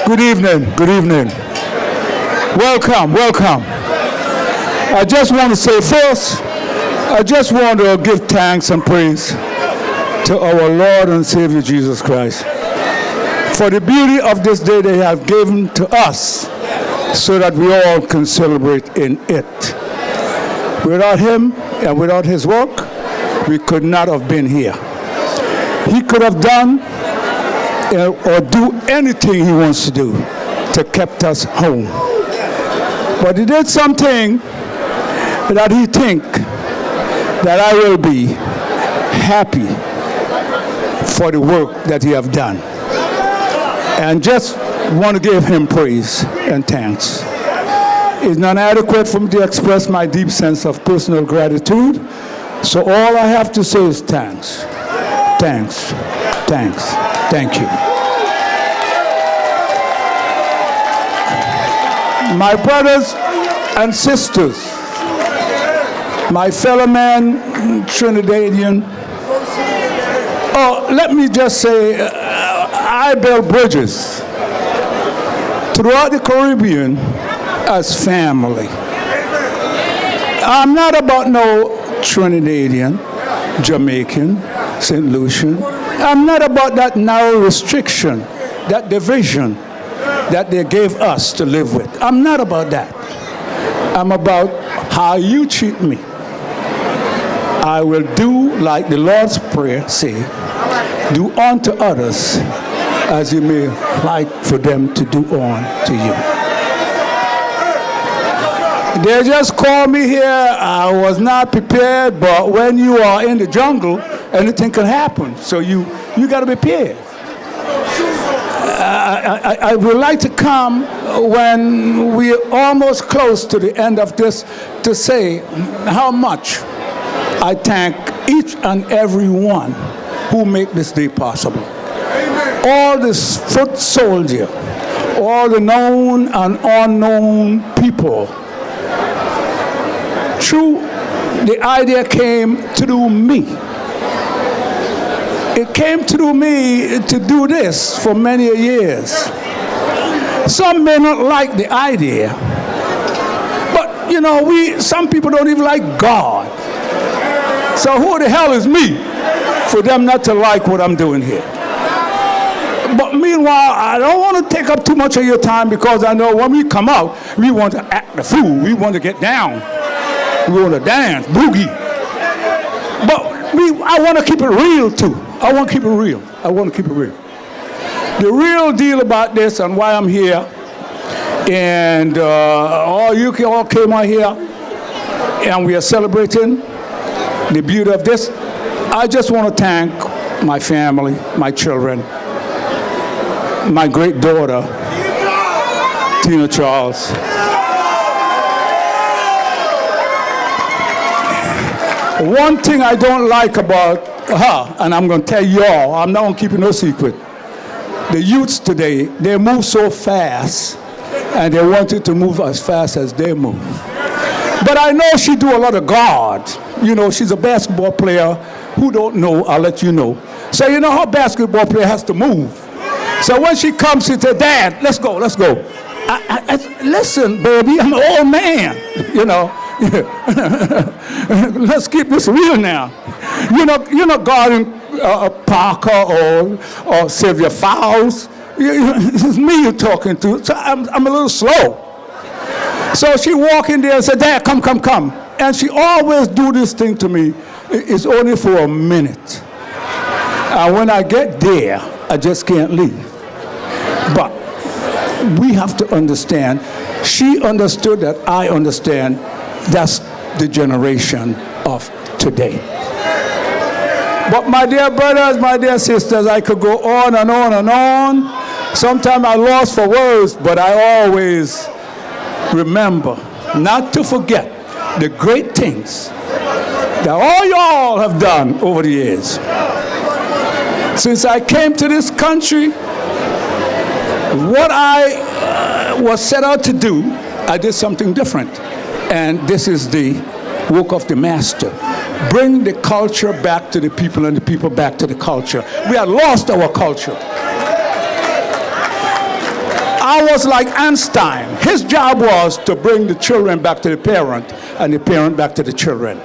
Good evening. Good evening. Welcome. Welcome. I just want to say first, I just want to give thanks and praise to our Lord and Savior Jesus Christ for the beauty of this day they have given to us so that we all can celebrate in it. Without Him and without His work, we could not have been here. He could have done or do anything He wants to do to kept us home. But He did something that He think that I will be happy for the work that He have done. And just want to give Him praise and thanks. It's not adequate for me to express my deep sense of personal gratitude, so all I have to say is thanks. Thanks. Thanks. Thank you. My brothers and sisters, my fellow man Trinidadian, let me just say, I build bridges throughout the Caribbean as family. I'm not about no Trinidadian, Jamaican, St. Lucian. I'm not about that narrow restriction, that division that they gave us to live with. I'm not about that. I'm about how you treat me. I will do like the Lord's Prayer say, do unto others as you may like for them to do unto you. They just called me here. I was not prepared, but when you are in the jungle, anything can happen. So you got to be prepared. I would like to come when we're almost close to the end of this to say how much I thank each and every one who make this day possible. All the foot soldiers, all the known and unknown people. True, the idea came through me. It came through me to do this for many years. Some may not like the idea, but you know, some people don't even like God. So who the hell is me for them not to like what I'm doing here? But meanwhile, I don't want to take up too much of your time because I know when we come out, we want to act the fool. We want to get down. We want to dance, boogie. But I want to keep it real too. I want to keep it real. I want to keep it real. The real deal about this and why I'm here, and you all came out here, and we are celebrating the beauty of this. I just want to thank my family, my children, my great daughter, Tina Charles. One thing I don't like about her, and I'm going to tell you all, I'm not going to keep it no secret. The youths today, they move so fast, and they wanted to move as fast as they move. But I know she do a lot of God. You know, she's a basketball player. Who don't know, I'll let you know. So you know how a basketball player has to move. So when she comes, she said, Dad, let's go, let's go. Listen, baby, I'm an old man, you know. Let's keep this real now. You're not guarding Parker or Sylvia Fowles. It's me you're talking to. So I'm a little slow. So she walked in there and said, Dad, come. And she always do this thing to me. It's only for a minute. And when I get there, I just can't leave. But we have to understand, she understood that I understand. That's the generation of today. But my dear brothers, my dear sisters, I could go on and on and on. Sometimes I lost for words, but I always remember not to forget the great things that all y'all have done over the years. Since I came to this country, what I was set out to do, I did something different. And this is the work of the master. Bring the culture back to the people and the people back to the culture. We had lost our culture. I was like Einstein. His job was to bring the children back to the parent and the parent back to the children.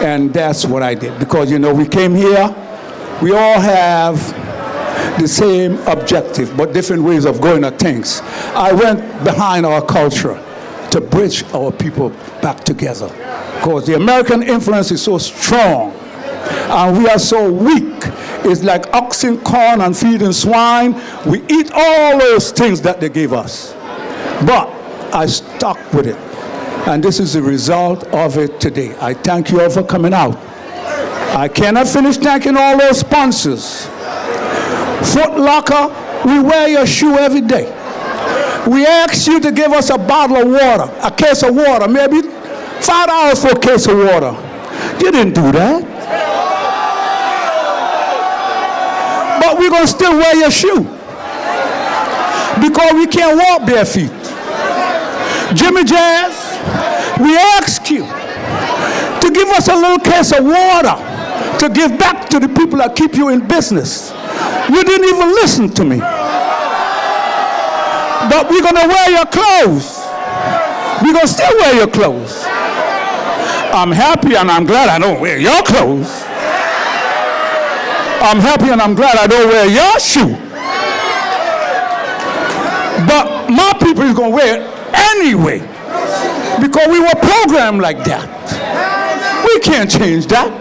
And that's what I did. Because, you know, we came here, we all have the same objective, but different ways of going at things. I went behind our culture to bridge our people back together. Because the American influence is so strong, and we are so weak. It's like oxen, corn, and feeding swine. We eat all those things that they gave us. But I stuck with it. And this is the result of it today. I thank you all for coming out. I cannot finish thanking all those sponsors. Foot Locker, we wear your shoe every day. We ask you to give us a bottle of water, a case of water, maybe $5 for a case of water. You didn't do that. But we're going to still wear your shoe because we can't walk bare feet. Jimmy Jazz, we ask you to give us a little case of water to give back to the people that keep you in business. You didn't even listen to me. But we're going to wear your clothes. We're going to still wear your clothes. I'm happy and I'm glad I don't wear your clothes. I'm happy and I'm glad I don't wear your shoe. But my people is going to wear it anyway because we were programmed like that. We can't change that.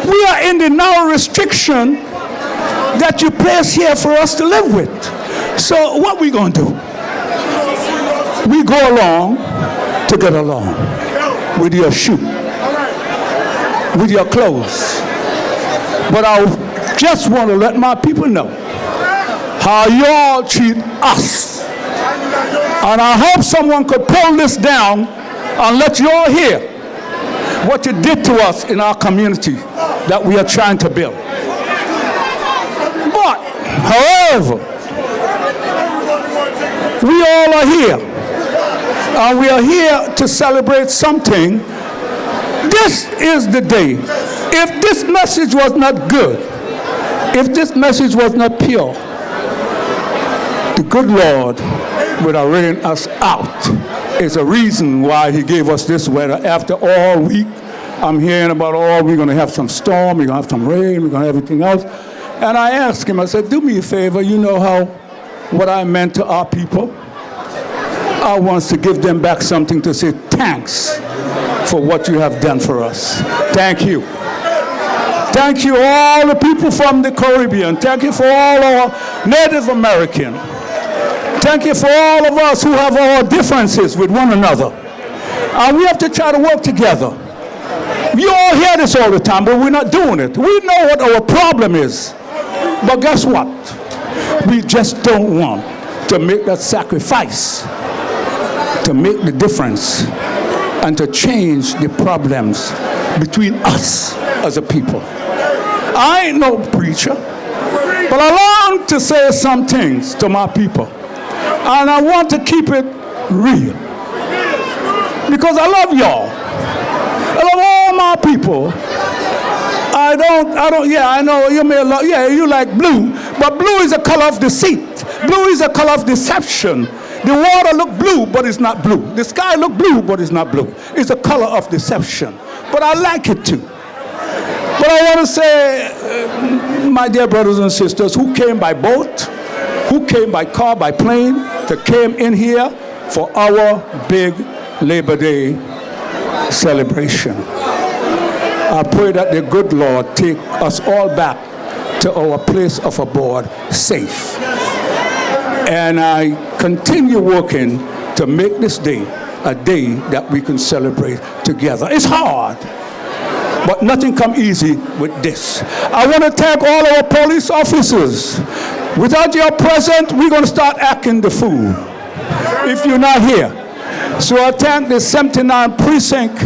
We are in the narrow restriction that you place here for us to live with. So what we going to do? We go along to get along with your shoe, with your clothes. But I just want to let my people know how you all treat us. And I hope someone could pull this down and let you all hear what you did to us in our community that we are trying to build. But, however, we all are here. And we are here to celebrate something. This is the day. If this message was not good, if this message was not pure, the good Lord would have rained us out. It's a reason why he gave us this weather. After all week, I'm hearing about we're going to have some storm, we're going to have some rain, we're going to have everything else. And I asked him, I said, do me a favor, you know what I meant to our people? I want to give them back something to say thanks for what you have done for us. Thank you. Thank you all the people from the Caribbean. Thank you for all our Native American. Thank you for all of us who have our differences with one another. And we have to try to work together. You all hear this all the time, but we're not doing it. We know what our problem is. But guess what? We just don't want to make that sacrifice to make the difference and to change the problems between us as a people. I ain't no preacher, but I learned to say some things to my people. And I want to keep it real. Because I love y'all. I love all my people. I know you may love, you like blue, but blue is a color of deceit. Blue is a color of deception. The water look blue, but it's not blue. The sky look blue, but it's not blue. It's a color of deception. But I like it too. But I want to say, my dear brothers and sisters, who came by boat, who came by car, by plane, that came in here for our big Labor Day celebration. I pray that the good Lord take us all back to our place of abode safe. And I continue working to make this day a day that we can celebrate together. It's hard, but nothing comes easy with this. I want to thank all our police officers. Without your presence, we're going to start acting the fool if you're not here. So I thank the 79 precinct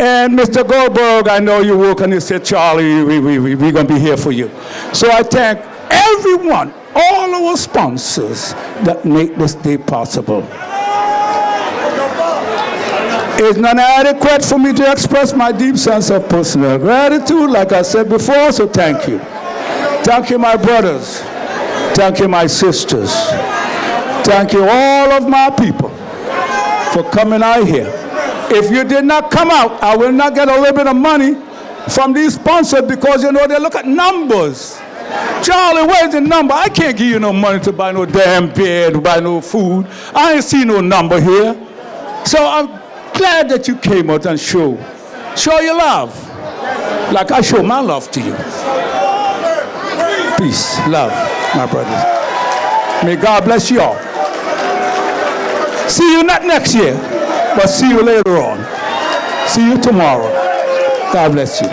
and Mr. Goldberg. I know you work and he said, Charlie, we're going to be here for you. So I thank everyone, all our sponsors that make this day possible. It's not adequate for me to express my deep sense of personal gratitude, like I said before, so thank you. Thank you, my brothers. Thank you, my sisters. Thank you, all of my people, for coming out here. If you did not come out, I will not get a little bit of money from these sponsors because, you know, they look at numbers. Charlie, where's the number? I can't give you no money to buy no damn beer, to buy no food. I ain't see no number here. So I'm glad that you came out and show your love, like I show my love to you. Peace, love, my brothers. May God bless you all. See you not next year, but see you later on. See you tomorrow. God bless you.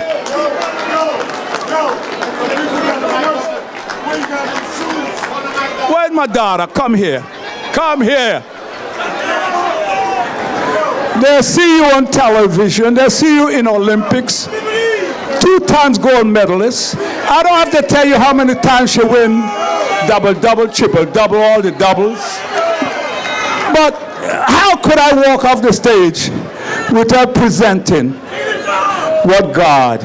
Where's my daughter? Come here. Come here. They see you on television. They see you in Olympics. 2 times gold medalist. I don't have to tell you how many times she win double, triple, all the doubles. But how could I walk off the stage without presenting what God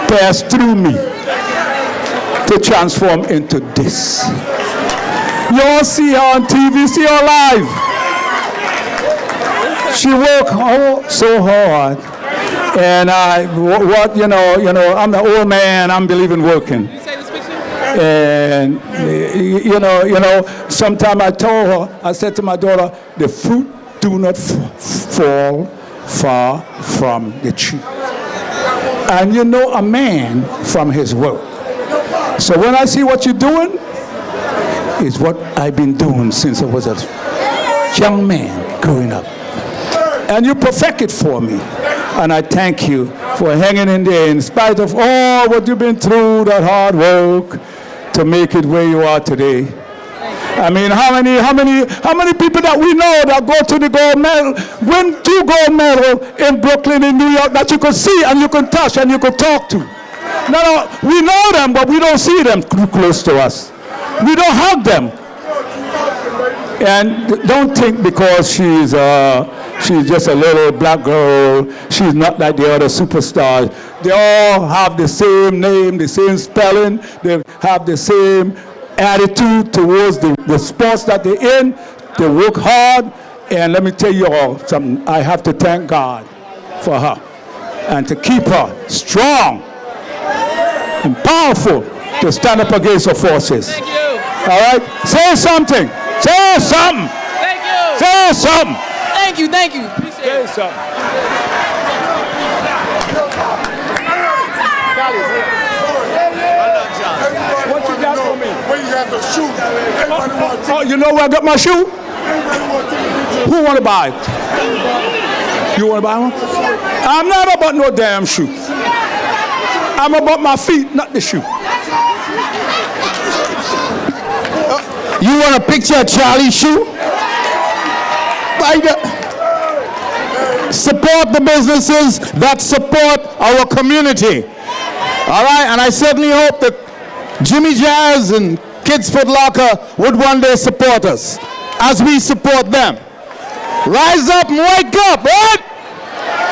passed through me to transform into this? You all see her on TV, see her live. She worked so hard, and I'm the old man. I'm believing working. And sometime I told her, I said to my daughter, the fruit do not fall far from the tree. And you know a man from his work. So when I see what you're doing, it's what I've been doing since I was a young man growing up. And you perfect it for me. And I thank you for hanging in there in spite of all what you've been through, that hard work to make it where you are today. I mean, how many people that we know that go to the gold medal, win 2 gold medals in Brooklyn, in New York, that you could see and you could touch and you could talk to. No, we know them, but we don't see them close to us. We don't hug them. And don't think because she's just a little black girl, she's not like the other superstars. They all have the same name, the same spelling, they have the same attitude towards the sports that they're in. They work hard, and let me tell you all something. I have to thank God for her and to keep her strong and powerful to stand up against the forces. Thank you. All right? Say something. Say something. Thank you. Say something. Thank you. Thank you. Appreciate Say it. something. What you got for me? Where you got the shoe? Everybody wants to. Oh, you know where I got my shoe? Who want to buy it? You want to buy one? I'm not about no damn shoe. I'm about my feet, not the shoe. You want a picture of Charlie's shoe? Support the businesses that support our community. All right, and I certainly hope that Jimmy Jazz and Kids Foot Locker would one day support us as we support them. Rise up and wake up, right?